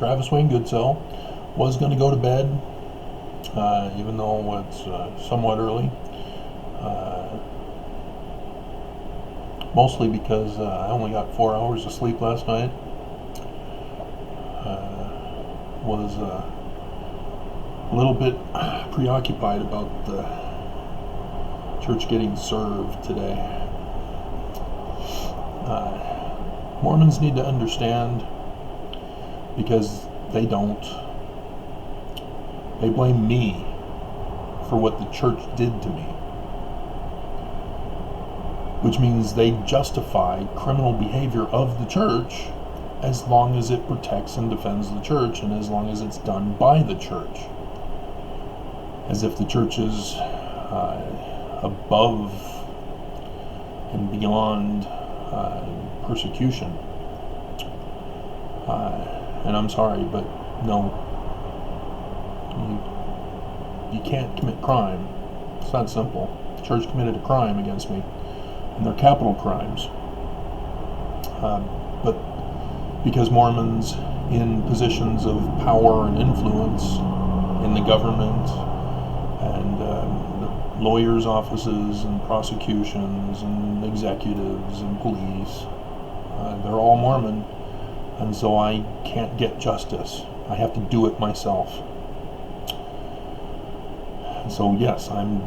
Travis Wayne Goodsell was going to go to bed, even though it's somewhat early. Mostly because I only got 4 hours of sleep last night. Was a little bit preoccupied about the church getting served today. Mormons need to understand, because they don't. They blame me for what the church did to me, which means they justify criminal behavior of the church as long as it protects and defends the church, and as long as it's done by the church. As if the church is above and beyond persecution. And I'm sorry, but no. You can't commit crime. It's not simple. The church committed a crime against me, and they're capital crimes. But because Mormons in positions of power and influence in the government and lawyers' offices and prosecutions and executives and police, they're all Mormon, and so I can't get justice. I have to do it myself. And so yes, I'm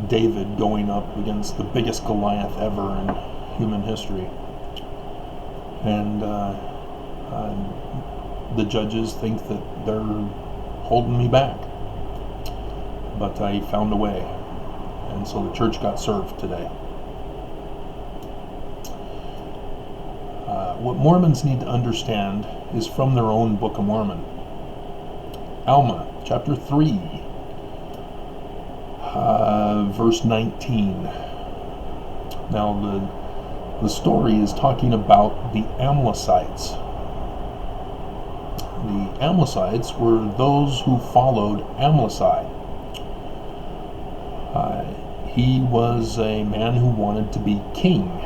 David going up against the biggest Goliath ever in human history. And the judges think that they're holding me back. But I found a way. And so the church got served today. What Mormons need to understand is from their own Book of Mormon. Alma, chapter 3, verse 19. Now the story is talking about the Amlicites. The Amlicites were those who followed Amlici. He was a man who wanted to be king.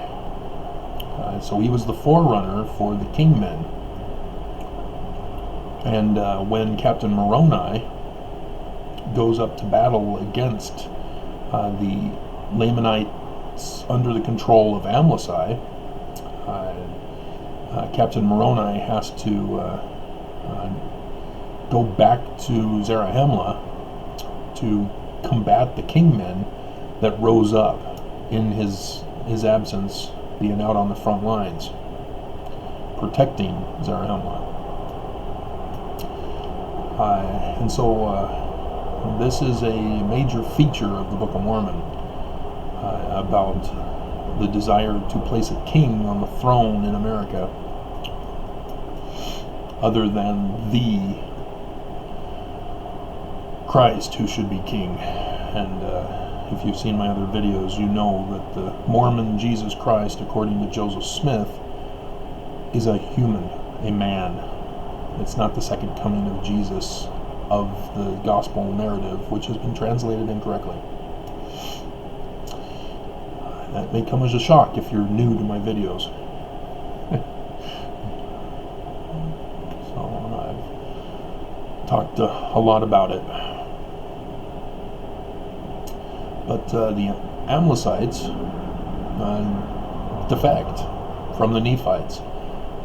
So he was the forerunner for the kingmen. And when Captain Moroni goes up to battle against the Lamanites under the control of Amlici, Captain Moroni has to go back to Zarahemla to combat the kingmen that rose up in his absence, being out on the front lines, protecting Zarahemla. And so this is a major feature of the Book of Mormon, about the desire to place a king on the throne in America other than the Christ who should be king. And if you've seen my other videos, you know that the Mormon Jesus Christ, according to Joseph Smith, is a human, a man. It's not the second coming of Jesus of the gospel narrative, which has been translated incorrectly. That may come as a shock if you're new to my videos. So I've talked a lot about it. But the Amlicites defect from the Nephites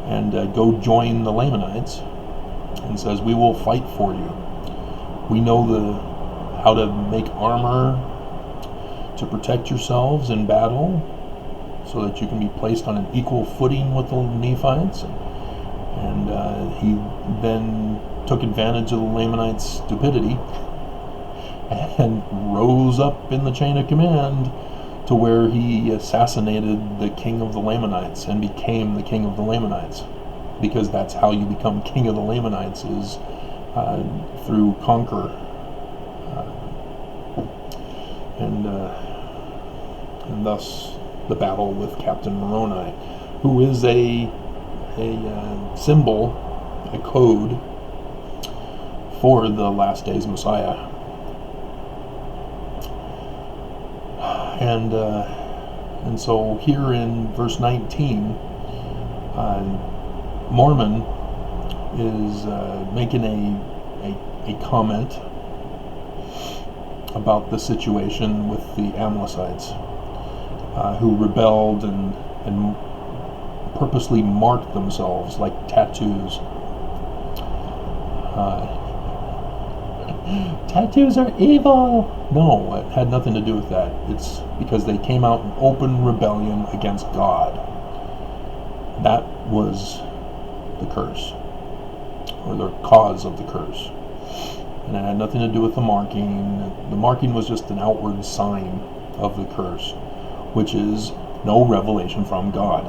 and go join the Lamanites, and says, we will fight for you. We know how to make armor to protect yourselves in battle so that you can be placed on an equal footing with the Nephites. And he then took advantage of the Lamanites' stupidity and rose up in the chain of command to where he assassinated the king of the Lamanites and became the king of the Lamanites. Because that's how you become king of the Lamanites, is through conquer. And thus the battle with Captain Moroni, who is a symbol, a code for the last days Messiah. And so here in verse 19, Mormon is making a comment about the situation with the Amalekites, who rebelled and purposely marked themselves like tattoos. Tattoos are evil! No, it had nothing to do with that. It's because they came out in open rebellion against God. That was the curse, or the cause of the curse. And it had nothing to do with the marking. The marking was just an outward sign of the curse, which is no revelation from God.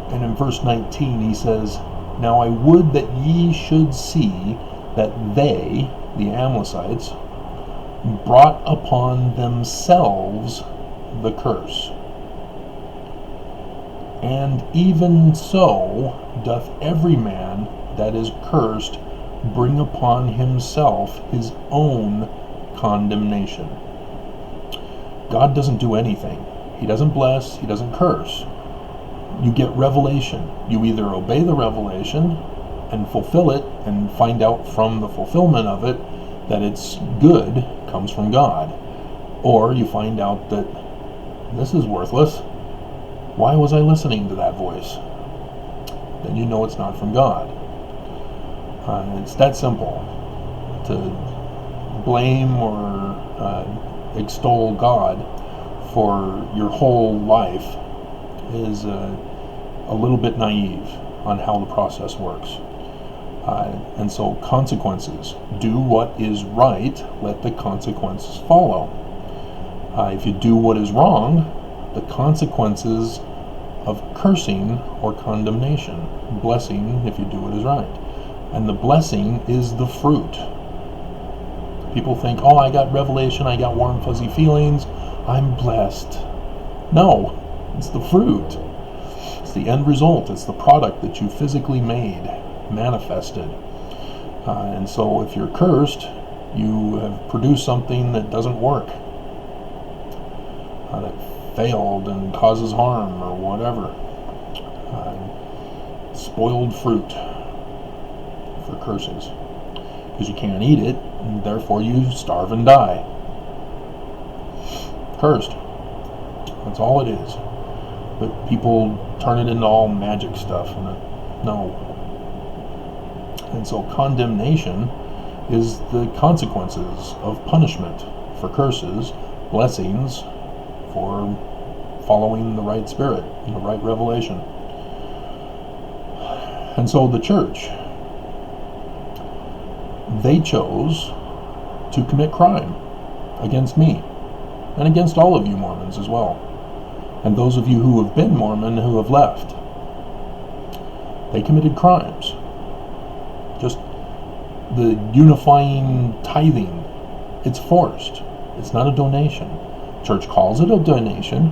And in verse 19 he says, "Now I would that ye should see that they," the Amalekites, "brought upon themselves the curse. And even so doth every man that is cursed bring upon himself his own condemnation." God doesn't do anything. He doesn't bless, he doesn't curse. You get revelation. You either obey the revelation and fulfill it and find out from the fulfillment of it that it's good, comes from God, or you find out that this is worthless. Why was I listening to that voice? Then you know it's not from God. It's that simple. To blame or extol God for your whole life is a little bit naive on how the process works. And so consequences. Do what is right, let the consequences follow. If you do what is wrong, the consequences of cursing or condemnation. Blessing if you do what is right. And the blessing is the fruit. People think, oh, I got revelation, I got warm fuzzy feelings, I'm blessed. No, it's the fruit. It's the end result. It's the product that you physically made, manifested. And so if you're cursed, you have produced something that doesn't work, that failed and causes harm or whatever. Spoiled fruit for curses. Because you can't eat it, and therefore you starve and die. Cursed. That's all it is. But people turn it into all magic stuff, and no. And so condemnation is the consequences of punishment for curses, blessings for following the right spirit and the right revelation. And so the church, they chose to commit crime against me and against all of you Mormons as well, and those of you who have been Mormon who have left. They committed crimes. Just the unifying tithing, it's forced. It's not a donation. Church calls it a donation,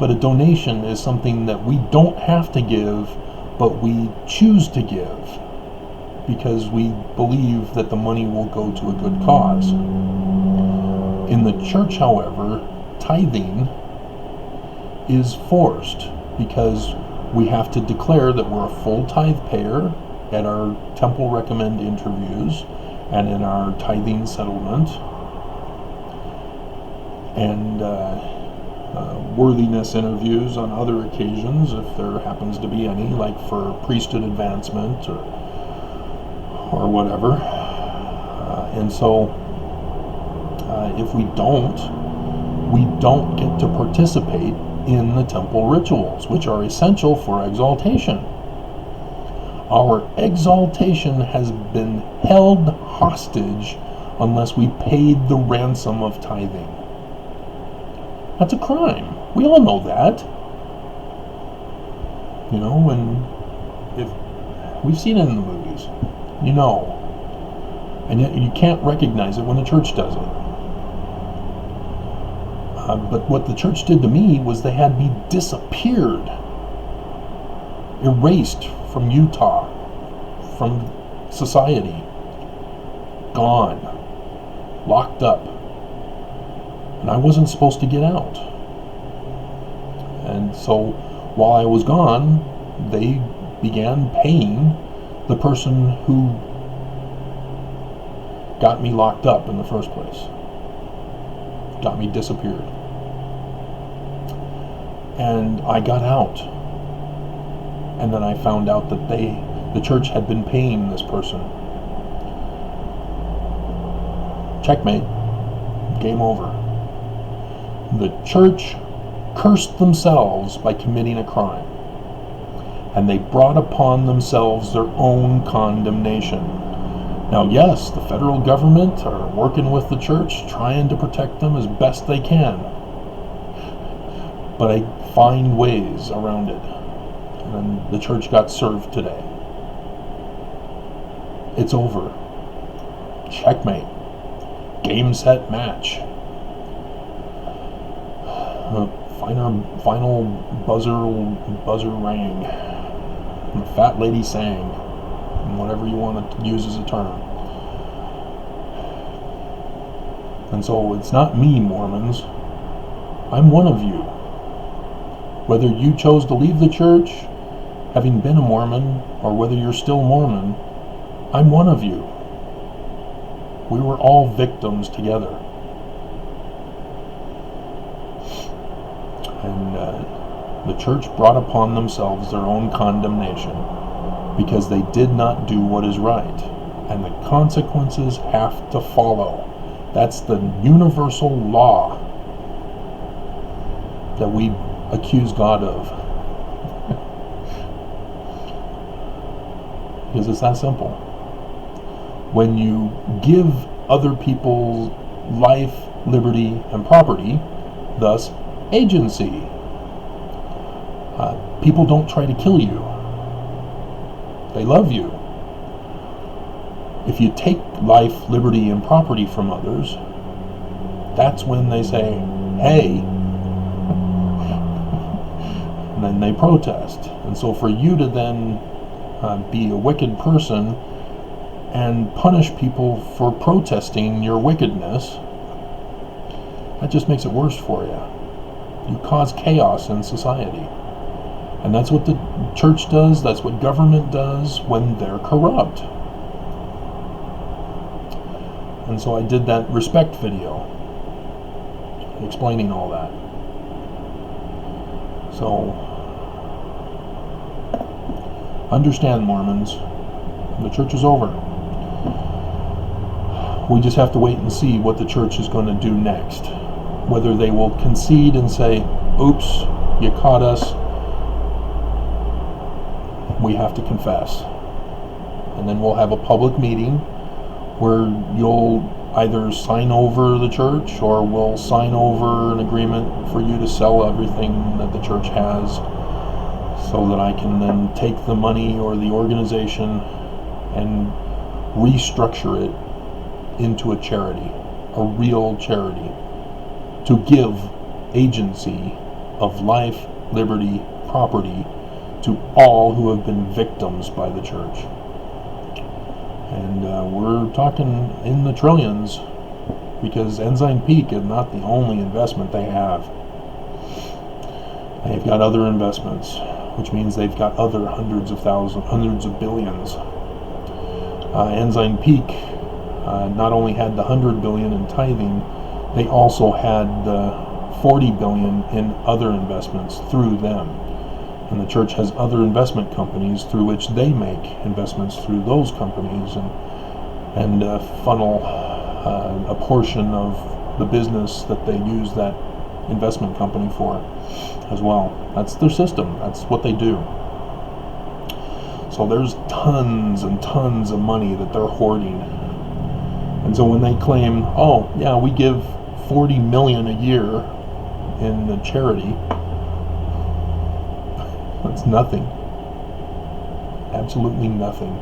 but a donation is something that we don't have to give, but we choose to give because we believe that the money will go to a good cause. In the church, however, tithing is forced because we have to declare that we're a full tithe payer at our temple recommend interviews and in our tithing settlement, and worthiness interviews on other occasions, if there happens to be any, like for priesthood advancement or whatever. And so if we don't get to participate in the temple rituals, which are essential for exaltation. Our exaltation has been held hostage unless we paid the ransom of tithing. That's a crime. We all know that. You know, and if we've seen it in the movies, you know. And yet you can't recognize it when the church does it. But what the church did to me was they had me disappeared, erased from Utah, from society, gone, locked up. And I wasn't supposed to get out. And so while I was gone, they began paying the person who got me locked up in the first place, got me disappeared. And I got out. And then I found out that the church had been paying this person. Checkmate. Game over. The church cursed themselves by committing a crime. And they brought upon themselves their own condemnation. Now, yes, the federal government are working with the church, trying to protect them as best they can. But I find ways around it. And the church got served today. It's over. Checkmate. Game, set, match. Final buzzer rang. The fat lady sang. Whatever you want to use as a term. And so it's not me, Mormons. I'm one of you. Whether you chose to leave the church, having been a Mormon, or whether you're still Mormon, I'm one of you. We were all victims together. And the church brought upon themselves their own condemnation because they did not do what is right. And the consequences have to follow. That's the universal law that we accuse God of. Because it's that simple. When you give other people life, liberty, and property, thus agency, people don't try to kill you. They love you. If you take life, liberty, and property from others, that's when they say, hey, and then they protest. And so for you to then be a wicked person and punish people for protesting your wickedness, that just makes it worse for you. You cause chaos in society. And that's what the church does, that's what government does when they're corrupt. And so I did that respect video, explaining all that. So, understand, Mormons, the church is over. We just have to wait and see what the church is going to do next. Whether they will concede and say, oops, you caught us, we have to confess. And then we'll have a public meeting where you'll either sign over the church or we'll sign over an agreement for you to sell everything that the church has so that I can then take the money or the organization and restructure it into a charity, a real charity, to give agency of life, liberty, property to all who have been victims by the church. And we're talking in the trillions, because Ensign Peak is not the only investment they have. They've got other investments, which means they've got other hundreds of thousands, hundreds of billions. Ensign Peak not only had the 100 billion in tithing, they also had the 40 billion in other investments through them. And the church has other investment companies through which they make investments through those companies and funnel a portion of the business that they use that investment company for as well. That's their system. That's what they do. So there's tons and tons of money that they're hoarding. And so when they claim, oh, yeah, we give 40 million a year in the charity, that's nothing. Absolutely nothing.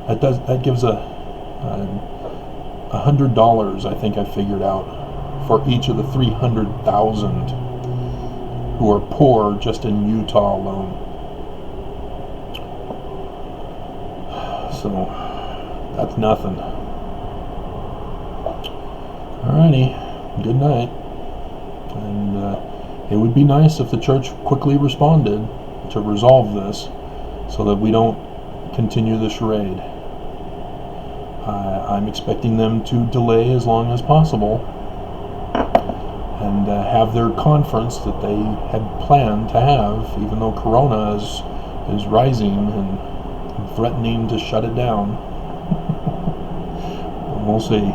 That gives $100, I think I figured out, for each of the 300,000 who are poor just in Utah alone. So that's nothing. Alrighty, good night. And it would be nice if the church quickly responded to resolve this so that we don't continue the charade. I'm expecting them to delay as long as possible and have their conference that they had planned to have, even though Corona is rising and threatening to shut it down. We'll see.